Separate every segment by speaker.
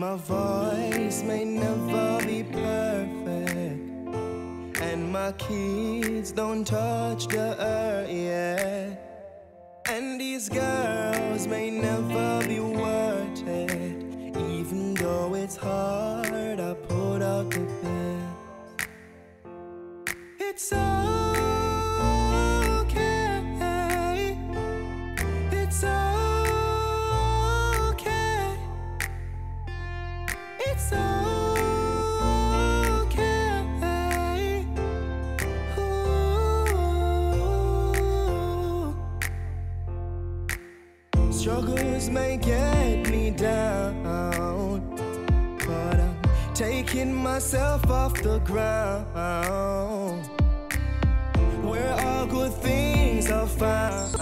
Speaker 1: My voice may never be perfect, and my kids don't touch the earth yet. And these girls may never be worth it, even though it's hard, I put out the best. It's okay, it's okay, it's okay. Ooh. Struggles may get me down, but I'm taking myself off the ground, where all good things are found.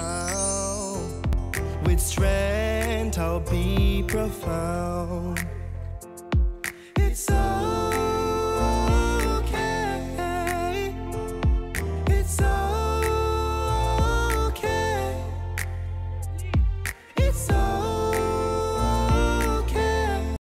Speaker 1: With strength I'll be profound.